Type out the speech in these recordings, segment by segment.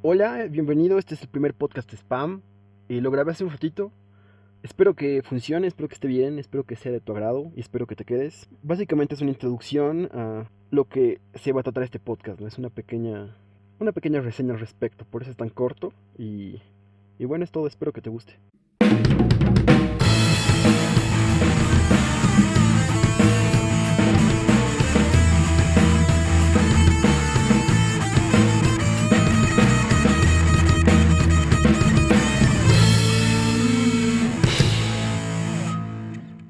Hola, bienvenido. Este es el primer podcast spam. Lo grabé hace un ratito. Espero que funcione, espero que esté bien, espero que sea de tu agrado y espero que te quedes. Básicamente es una introducción a lo que se va a tratar este podcast, ¿no? Es una pequeña reseña al respecto, por eso es tan corto y bueno, es todo, espero que te guste.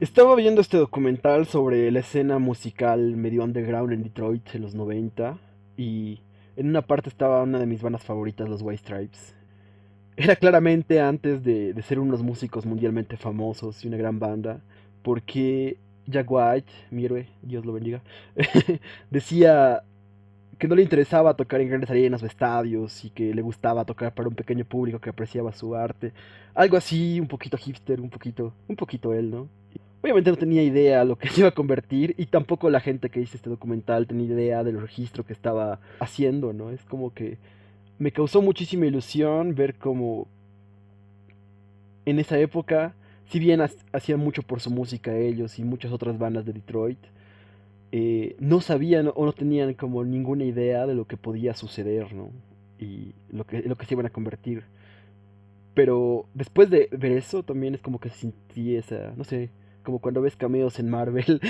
Estaba viendo este documental sobre la escena musical medio underground en Detroit en los 90 y en una parte estaba una de mis bandas favoritas, los White Stripes. Era claramente antes de ser unos músicos mundialmente famosos y una gran banda, porque Jack White, mi héroe, Dios lo bendiga, decía que no le interesaba tocar en grandes arenas o estadios y que le gustaba tocar para un pequeño público que apreciaba su arte. Algo así, un poquito hipster, un poquito él, ¿no? Obviamente no tenía idea lo que se iba a convertir y tampoco la gente que hizo este documental tenía idea del registro que estaba haciendo, ¿no? Es como que me causó muchísima ilusión ver cómo en esa época, si bien hacían mucho por su música ellos y muchas otras bandas de Detroit, no sabían o no tenían como ninguna idea de lo que podía suceder, ¿no? Y lo que se iban a convertir. Pero después de ver eso, también es como que sentí esa, no sé, como cuando ves cameos en Marvel.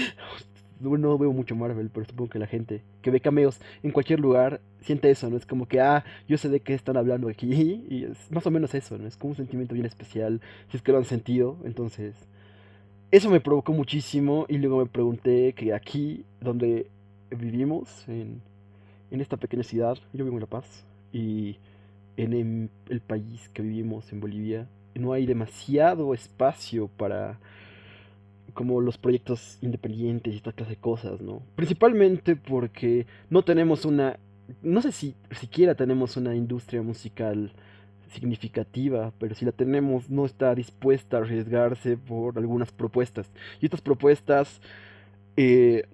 No veo mucho Marvel, pero supongo que la gente que ve cameos en cualquier lugar siente eso, ¿no? Es como que, yo sé de qué están hablando aquí. Y es más o menos eso, ¿no? Es como un sentimiento bien especial, si es que lo han sentido. Entonces, eso me provocó muchísimo. Y luego me pregunté que aquí, donde vivimos, en esta pequeña ciudad, yo vivo en La Paz, y en el país que vivimos, en Bolivia, no hay demasiado espacio para como los proyectos independientes y esta clase de cosas, ¿no? Principalmente porque no tenemos no sé si siquiera tenemos una industria musical significativa, pero si la tenemos no está dispuesta a arriesgarse por algunas propuestas. Y estas propuestas eh,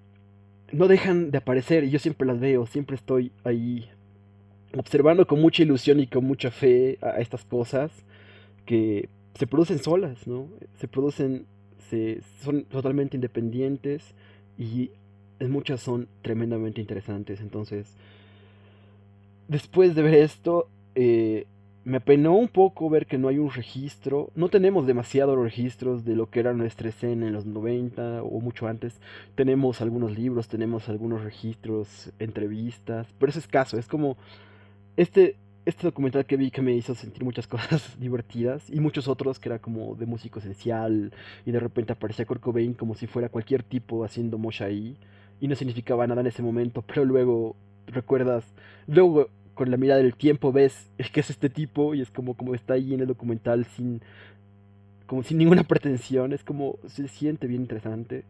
no dejan de aparecer y yo siempre las veo, siempre estoy ahí observando con mucha ilusión y con mucha fe a estas cosas que se producen solas, ¿no? Son totalmente independientes y en muchas son tremendamente interesantes. Entonces, después de ver esto, me apenó un poco ver que no hay un registro. No tenemos demasiados registros de lo que era nuestra escena en los 90 o mucho antes. Tenemos algunos libros, tenemos algunos registros, entrevistas, pero es escaso. Es como este, este documental que vi que me hizo sentir muchas cosas divertidas y muchos otros que era como de músico esencial y de repente aparecía Kurt Cobain como si fuera cualquier tipo haciendo mosh ahí y no significaba nada en ese momento, pero luego recuerdas, luego con la mirada del tiempo ves que es este tipo y es como está ahí en el documental como sin ninguna pretensión, es como se siente bien interesante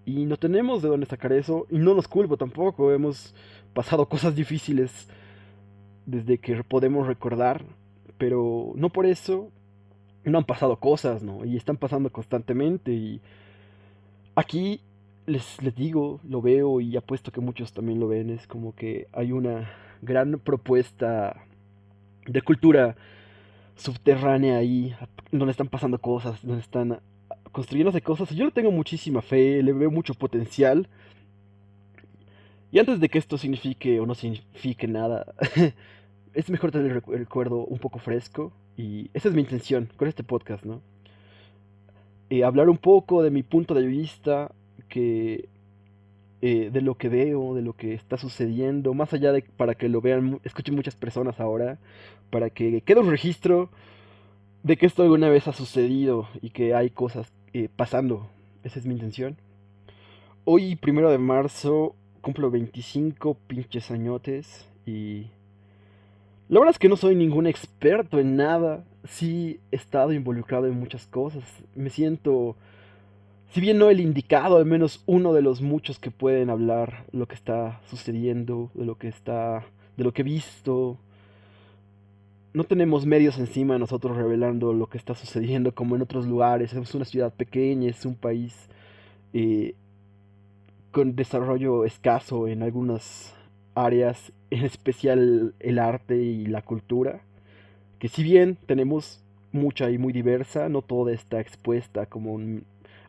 y no tenemos de dónde sacar eso y no nos culpo tampoco, hemos pasado cosas difíciles desde que podemos recordar, pero no por eso no han pasado cosas, ¿no? Y están pasando constantemente y aquí les digo, lo veo y apuesto que muchos también lo ven, es como que hay una gran propuesta de cultura subterránea ahí, donde están pasando cosas, donde están construyéndose cosas, y yo le tengo muchísima fe, le veo mucho potencial, y antes de que esto signifique o no signifique nada, es mejor tener el recuerdo un poco fresco y esa es mi intención con este podcast, ¿no? Hablar un poco de mi punto de vista, que, de lo que veo, de lo que está sucediendo, más allá de para que lo vean, escuchen muchas personas ahora, para que quede un registro de que esto alguna vez ha sucedido y que hay cosas pasando. Esa es mi intención. Hoy, 1 de marzo, cumplo 25 pinches añotes y la verdad es que no soy ningún experto en nada. Sí he estado involucrado en muchas cosas. Me siento, si bien no el indicado, al menos uno de los muchos que pueden hablar lo que está sucediendo, de lo que he visto. No tenemos medios encima de nosotros revelando lo que está sucediendo como en otros lugares. Es una ciudad pequeña, es un país eh, con desarrollo escaso en algunas. áreas, en especial el arte y la cultura, que si bien tenemos mucha y muy diversa, no toda está expuesta como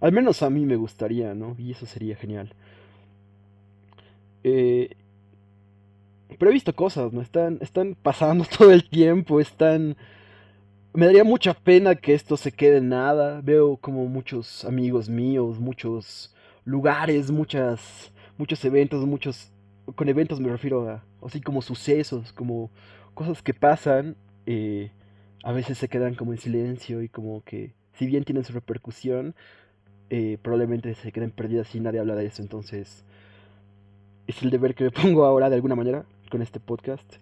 al menos a mí me gustaría, ¿no? Y eso sería genial. Eh, pero he visto cosas, ¿no? Están pasando todo el tiempo, están... Me daría mucha pena que esto se quede en nada. Veo como muchos amigos míos, muchos lugares, muchos eventos, muchos... Con eventos me refiero a así como sucesos, como cosas que pasan, eh, a veces se quedan como en silencio y como que, si bien tienen su repercusión, probablemente se queden perdidas y nadie habla de eso. Entonces, es el deber que me pongo ahora de alguna manera con este podcast,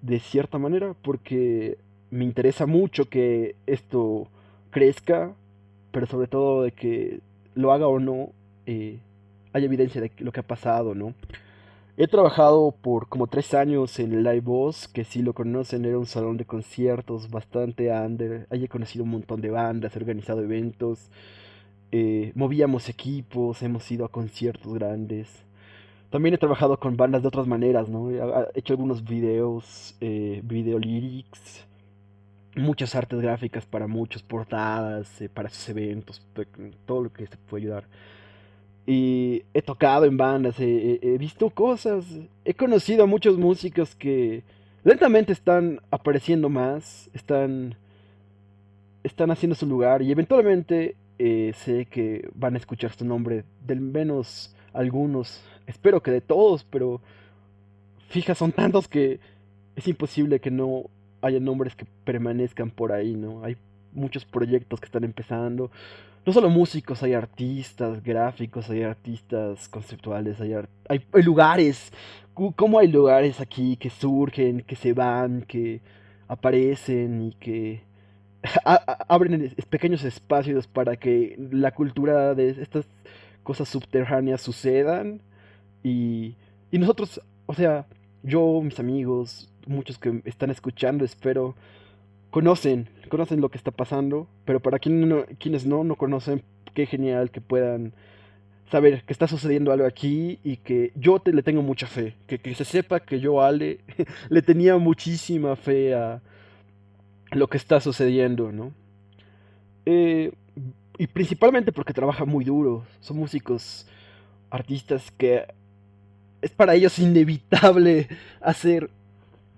de cierta manera, porque me interesa mucho que esto crezca, pero sobre todo de que lo haga o no, eh, hay evidencia de lo que ha pasado, ¿no? He trabajado por como 3 años en el Live Boss, que si lo conocen era un salón de conciertos bastante under. Ahí he conocido un montón de bandas, he organizado eventos, movíamos equipos, hemos ido a conciertos grandes. También he trabajado con bandas de otras maneras, ¿no? He hecho algunos videos, video lyrics, muchas artes gráficas para muchas portadas, para sus eventos, todo lo que se puede ayudar. Y he tocado en bandas, he visto cosas, he conocido a muchos músicos que lentamente están apareciendo más, están haciendo su lugar y eventualmente sé que van a escuchar su nombre, del menos algunos, espero que de todos, pero fija, son tantos que es imposible que no haya nombres que permanezcan por ahí, ¿no? Hay muchos proyectos que están empezando. No solo músicos, hay artistas gráficos, hay artistas conceptuales, hay lugares. ¿Cómo hay lugares aquí que surgen, que se van, que aparecen y que abren pequeños espacios para que la cultura de estas cosas subterráneas sucedan? Y, y nosotros, o sea, yo, mis amigos, muchos que están escuchando, espero, conocen lo que está pasando, pero para quienes no conocen, qué genial que puedan saber que está sucediendo algo aquí y que le tengo mucha fe, que se sepa que yo, Ale, le tenía muchísima fe a lo que está sucediendo, ¿no? Eh, y principalmente porque trabaja muy duro, son músicos, artistas que es para ellos inevitable hacer,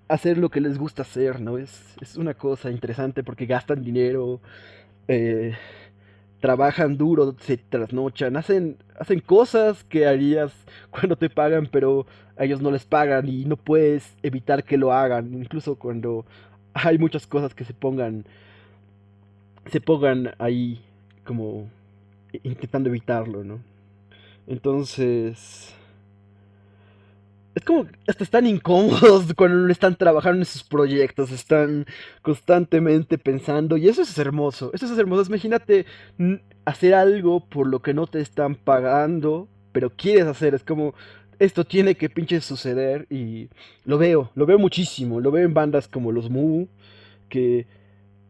hacer lo que les gusta hacer, ¿no? Es una cosa interesante porque gastan dinero, eh, trabajan duro, se trasnochan, hacen cosas que harías cuando te pagan, pero a ellos no les pagan y no puedes evitar que lo hagan, incluso cuando hay muchas cosas que se pongan ahí como intentando evitarlo, ¿no? Entonces, es como hasta están incómodos cuando están trabajando en sus proyectos, están constantemente pensando, y eso es hermoso, imagínate hacer algo por lo que no te están pagando, pero quieres hacer, es como, esto tiene que pinche suceder, y lo veo muchísimo, lo veo en bandas como los Mu, que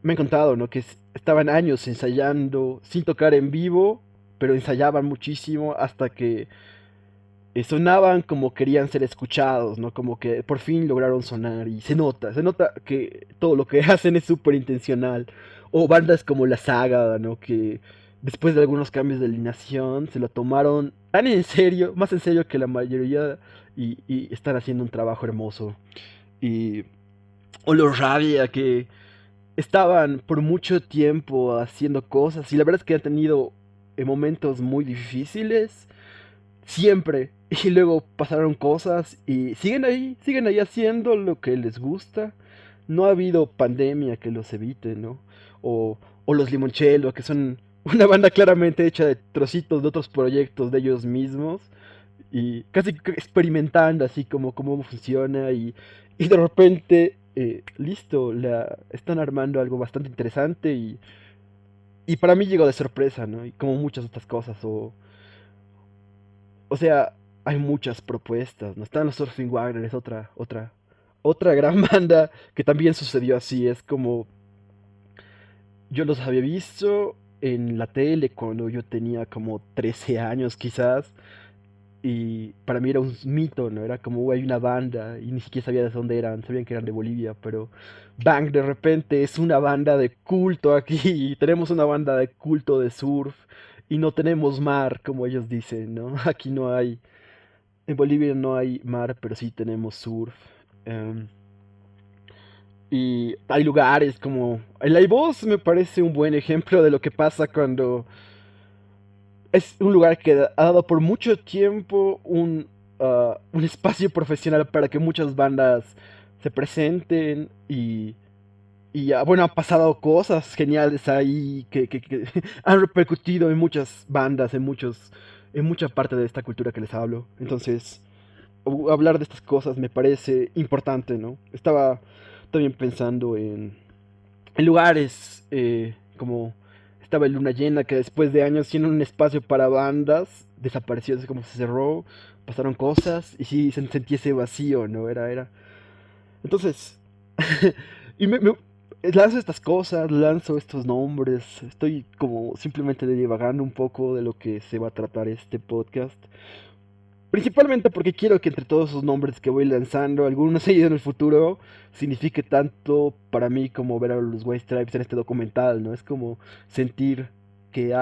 me han contado, ¿no? Que estaban años ensayando sin tocar en vivo, pero ensayaban muchísimo hasta que sonaban como querían ser escuchados, ¿no? Como que por fin lograron sonar y se nota que todo lo que hacen es súper intencional. O bandas como La Saga, ¿no? Que después de algunos cambios de alineación se lo tomaron tan en serio, más en serio que la mayoría, y están haciendo un trabajo hermoso. Y, o los Rabia, que estaban por mucho tiempo haciendo cosas y la verdad es que han tenido momentos muy difíciles siempre. Y luego pasaron cosas y siguen ahí haciendo lo que les gusta. No ha habido pandemia que los evite, ¿no? O los Limoncello, que son una banda claramente hecha de trocitos de otros proyectos de ellos mismos. Y casi que experimentando así como cómo funciona. Y de repente, listo, están armando algo bastante interesante. Y para mí llegó de sorpresa, ¿no? Y como muchas otras cosas. O sea, hay muchas propuestas, ¿no? Están los Surfing Wagner, es otra gran banda que también sucedió así. Es como, yo los había visto en la tele cuando yo tenía como 13 años quizás. y para mí era un mito, ¿no? Era como, hay una banda y ni siquiera sabía de dónde eran, sabían que eran de Bolivia, pero bang, de repente es una banda de culto aquí y tenemos una banda de culto de surf y no tenemos mar, como ellos dicen, ¿no? Aquí no hay, en Bolivia no hay mar, pero sí tenemos surf. em, y hay lugares como el Aibos me parece un buen ejemplo de lo que pasa cuando es un lugar que ha dado por mucho tiempo un espacio profesional para que muchas bandas se presenten bueno, han pasado cosas geniales ahí que han repercutido en muchas bandas, en mucha parte de esta cultura que les hablo. Entonces, hablar de estas cosas me parece importante, ¿no? Estaba también pensando en lugares como estaba el Luna Llena, que después de años siendo un espacio para bandas, desapareció, así como se cerró, pasaron cosas y sí sentí ese vacío, ¿no? Era. Entonces, y lanzo estas cosas, lanzo estos nombres, estoy como simplemente divagando un poco de lo que se va a tratar este podcast. Principalmente porque quiero que entre todos esos nombres que voy lanzando, algunos ellos en el futuro, signifique tanto para mí como ver a los White Stripes en este documental, ¿no? Es como sentir que,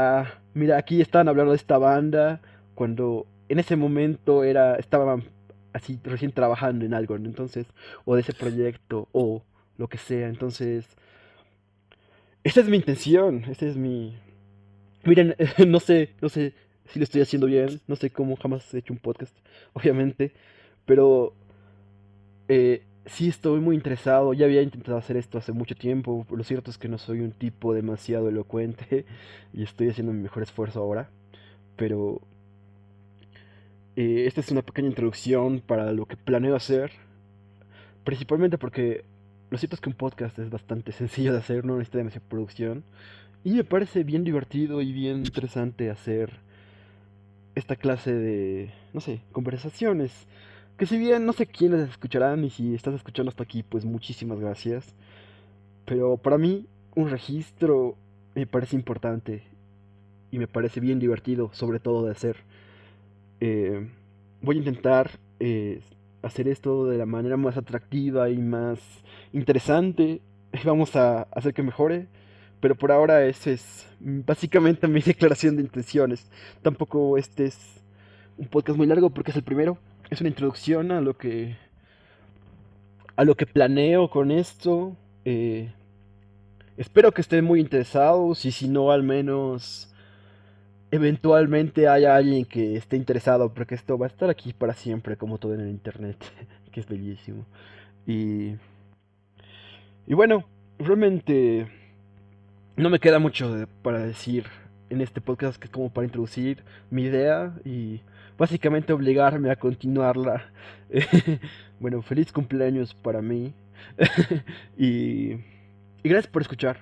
mira, aquí están hablando de esta banda cuando en ese momento estaban así recién trabajando en algo, ¿no? Entonces, o de ese proyecto, o lo que sea. Entonces, esa es mi intención, esa es mi, miren, no sé si lo estoy haciendo bien, no sé cómo jamás he hecho un podcast, obviamente, pero sí estoy muy interesado, ya había intentado hacer esto hace mucho tiempo, lo cierto es que no soy un tipo demasiado elocuente y estoy haciendo mi mejor esfuerzo ahora, pero esta es una pequeña introducción para lo que planeo hacer, principalmente porque lo cierto es que un podcast es bastante sencillo de hacer, no necesita demasiada producción, y me parece bien divertido y bien interesante hacer esta clase de, no sé, conversaciones. Que si bien no sé quiénes escucharán y si estás escuchando hasta aquí, pues muchísimas gracias. Pero para mí un registro me parece importante y me parece bien divertido, sobre todo de hacer. Eh, Voy a intentar hacer esto de la manera más atractiva y más interesante. Vamos a hacer que mejore. Pero por ahora esa es básicamente mi declaración de intenciones. Tampoco este es un podcast muy largo porque es el primero. Es una introducción a lo que planeo con esto. Eh, Espero que estén muy interesados y si no, al menos eventualmente haya alguien que esté interesado porque esto va a estar aquí para siempre como todo en el internet, que es bellísimo. Y, y bueno, realmente no me queda mucho para decir en este podcast que es como para introducir mi idea y básicamente obligarme a continuarla. Bueno, feliz cumpleaños para mí. y, y gracias por escuchar.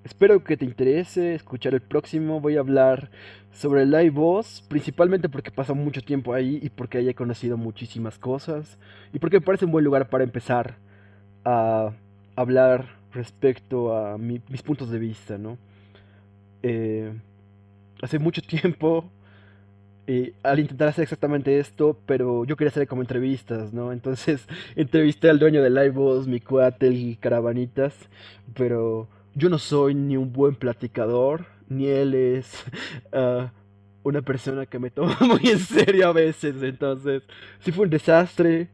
Espero que te interese escuchar el próximo. Voy a hablar sobre el Live Boss, principalmente porque pasa mucho tiempo ahí y porque ahí he conocido muchísimas cosas y porque me parece un buen lugar para empezar a hablar respecto a mis puntos de vista, ¿no? Eh, Hace mucho tiempo, al intentar hacer exactamente esto, pero yo quería hacer como entrevistas, ¿no? Entonces entrevisté al dueño de Liveboss, mi cuate, el Caravanitas, pero yo no soy ni un buen platicador, ni él es ah, una persona que me toma muy en serio a veces, entonces sí fue un desastre,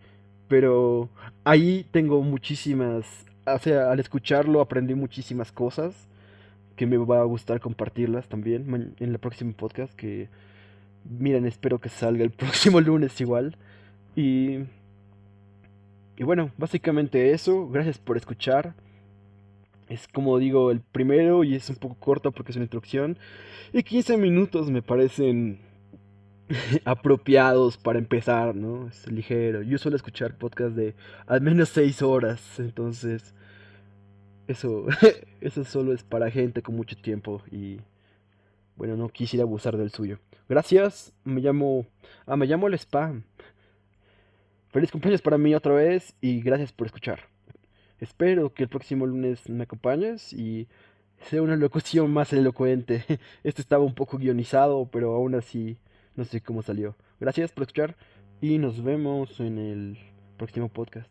pero ahí tengo muchísimas, o sea, al escucharlo aprendí muchísimas cosas que me va a gustar compartirlas también en el próximo podcast que miren, espero que salga el próximo lunes igual. Y, y bueno, básicamente eso. Gracias por escuchar. Es como digo, el primero y es un poco corto porque es una introducción. Y 15 minutos me parecen apropiados para empezar, ¿no? Es ligero. Yo suelo escuchar podcasts de al menos 6 horas. Entonces, eso, eso solo es para gente con mucho tiempo. Y bueno, no quisiera abusar del suyo. Gracias. Me llamo el Spam. Feliz cumpleaños para mí otra vez y gracias por escuchar. Espero que el próximo lunes me acompañes y sea una locución más elocuente. Este estaba un poco guionizado, pero aún así no sé cómo salió. Gracias por escuchar y nos vemos en el próximo podcast.